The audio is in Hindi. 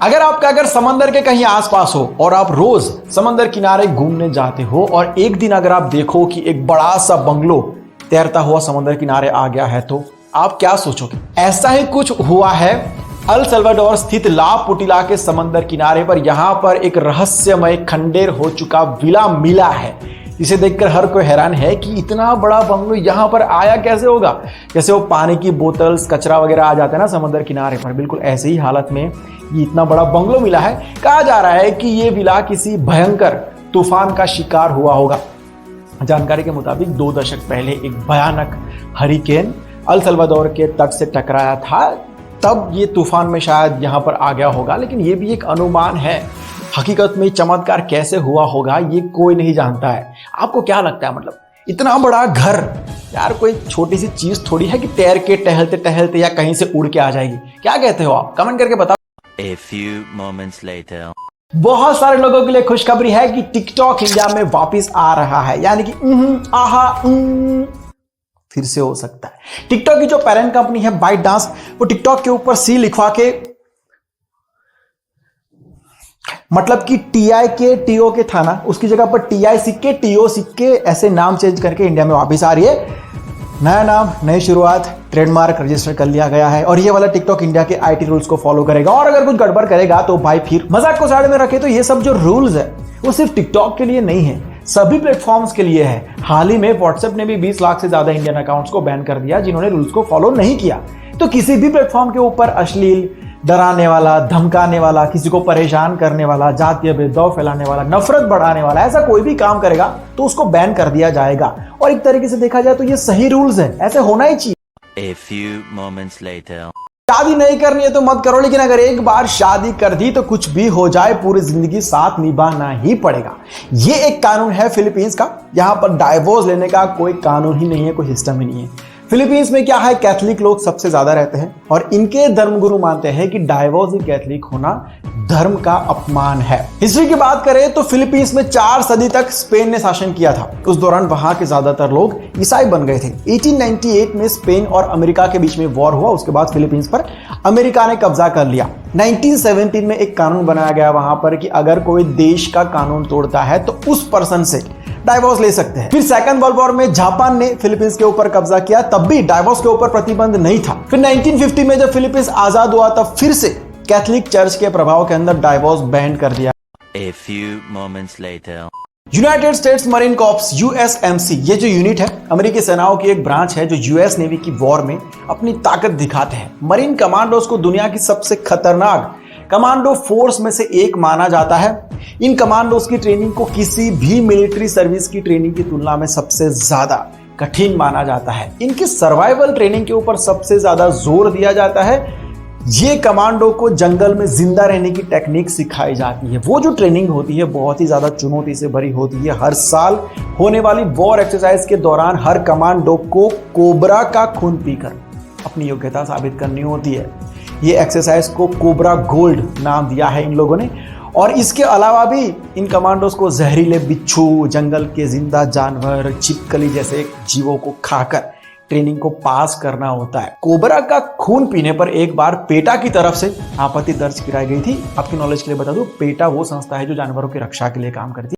अगर आपका अगर समंदर के कहीं आसपास हो और आप रोज समंदर किनारे घूमने जाते हो और एक दिन अगर आप देखो कि एक बड़ा सा बंगलो तैरता हुआ समंदर किनारे आ गया है तो आप क्या सोचोगे? ऐसा ही कुछ हुआ है अल सल्वाडोर स्थित ला पुटिला के समंदर किनारे पर। यहां पर एक रहस्यमय खंडेर हो चुका विला मिला है, जिसे देखकर हर कोई हैरान है कि इतना बड़ा बंगलो यहां पर आया कैसे होगा। जैसे वो पानी की बोतल्स कचरा वगैरह आ जाता है ना समंदर किनारे पर, बिल्कुल ऐसे ही हालत में ये इतना बड़ा बंगलो मिला है। कहा जा रहा है कि ये विला किसी भयंकर तूफान का शिकार हुआ होगा। जानकारी के मुताबिक 2 दशक पहले एक भयानक हरिकेन अल सल्वाडोर के तट से टकराया था, तब ये तूफान में शायद यहाँ पर आ गया होगा। लेकिन ये भी एक अनुमान है, हकीकत में चमत्कार कैसे हुआ होगा ये कोई नहीं जानता है। आपको क्या लगता है? मतलब इतना बड़ा घर यार, कोई छोटी सी चीज थोड़ी है कि तैर के टहलते टहलते या कहीं से उड़ के आ जाएगी। क्या कहते हो आप? कमेंट करके बताओ। A few moments later. बहुत सारे लोगों के लिए खुशखबरी है कि टिकटॉक इंडिया में वापस आ रहा है, यानी कि फिर से हो सकता है। टिकटॉक की जो पेरेंट कंपनी है बाइट डांस, वो टिकटॉक के ऊपर सी लिखवा के, मतलब कि टीआई के टीओ के था ना, उसकी जगह पर टीआई सिक्के टीओ सिक्के ऐसे नाम चेंज करके इंडिया में वापस आ रही है। नया नाम, नई शुरुआत, ट्रेडमार्क रजिस्टर कर लिया गया है और ये वाला टिकटॉक इंडिया के आईटी रूल्स को फॉलो करेगा। और अगर कुछ गड़बड़ करेगा तो भाई फिर मजाक को साइड में रखे तो ये सब जो रूल्स है वो सिर्फ टिकटॉक के लिए नहीं है, सभी प्लेटफॉर्म्स के लिए है। हाल ही में व्हाट्सएप ने भी 20 लाख से ज्यादा इंडियन अकाउंट्स को बैन कर दिया जिन्होंने रूल्स को फॉलो नहीं किया। तो किसी भी प्लेटफॉर्म के ऊपर अश्लील, डराने वाला, धमकाने वाला, किसी को परेशान करने वाला, जातीय भेदभाव फैलाने वाला, नफरत बढ़ाने वाला, ऐसा कोई भी काम करेगा तो उसको बैन कर दिया जाएगा। और एक तरीके से देखा जाए तो ये सही रूल्स है, ऐसे होना ही चाहिए। A few moments later. शादी नहीं करनी है तो मत करो, लेकिन अगर एक बार शादी कर दी तो कुछ भी हो जाए पूरी जिंदगी साथ निभाना ही पड़ेगा। ये एक कानून है फिलीपींस का। यहां पर डाइवोर्स लेने का कोई कानून ही नहीं है, कोई सिस्टम ही नहीं है। फिलीपींस में क्या है, कैथलिक लोग सबसे ज्यादा रहते हैं और इनके धर्मगुरु मानते हैं कि डाइवोर्स इन कैथलिक होना धर्म का अपमान है। हिस्ट्री की बात करें तो फिलीपींस में 4 सदी तक स्पेन ने शासन किया था। उस दौरान वहां के ज्यादातर लोग ईसाई बन गए थे। 1898 में स्पेन और अमेरिका के बीच में वॉर हुआ, उसके बाद फिलीपींस पर अमेरिका ने कब्जा कर लिया। 1917 में एक कानून बनाया गया वहां पर कि अगर कोई देश का कानून तोड़ता है तो उस पर्सन से डाइवोर्स ले सकते हैं। फिर सेकंड वर्ल्ड वॉर में जापान ने फिलीपींस के ऊपर कब्जा किया, तब भी डाइवोर्स के ऊपर प्रतिबंध नहीं था। फिर 1950 में जब फिलीपींस आजाद हुआ तब फिर से कैथलिक चर्च के प्रभाव के अंदर डाइवोर्स बैन कर दिया। A few moments later. United States Marine Corps USMC, ये जो यूनिट है अमेरिकी सेनाओं की एक ब्रांच है जो यूएस नेवी की वॉर में अपनी ताकत दिखाते हैं। मरीन कमांडोज को दुनिया की सबसे खतरनाक कमांडो फोर्स में से एक माना जाता है। इन कमांडोज की ट्रेनिंग को किसी भी मिलिट्री सर्विस की ट्रेनिंग की तुलना में सबसे ज्यादा कठिन माना जाता है। इनकी सर्वाइवल ट्रेनिंग के ऊपर सबसे ज्यादा जोर दिया जाता है। ये कमांडो को जंगल में जिंदा रहने की टेक्निक सिखाई जाती है। वो जो ट्रेनिंग होती है बहुत ही ज्यादा चुनौती से भरी होती है। हर साल होने वाली वॉर एक्सरसाइज के दौरान हर कमांडो को कोबरा का खून पीकर अपनी योग्यता साबित करनी होती है। ये एक्सरसाइज को कोबरा गोल्ड नाम दिया है इन लोगों ने। और इसके अलावा भी इन कमांडोज को जहरीले बिच्छू, जंगल के जिंदा जानवर, छिपकली जैसे जीवों को खाकर ट्रेनिंग को पास करना होता है। कोबरा का खून पीने पर एक बार पेटा की तरफ से आपत्ति दर्ज कराई गई थी। आपकी नॉलेज के लिए बता दूं, पेटा वो संस्था है जो जानवरों की रक्षा के लिए काम करती है।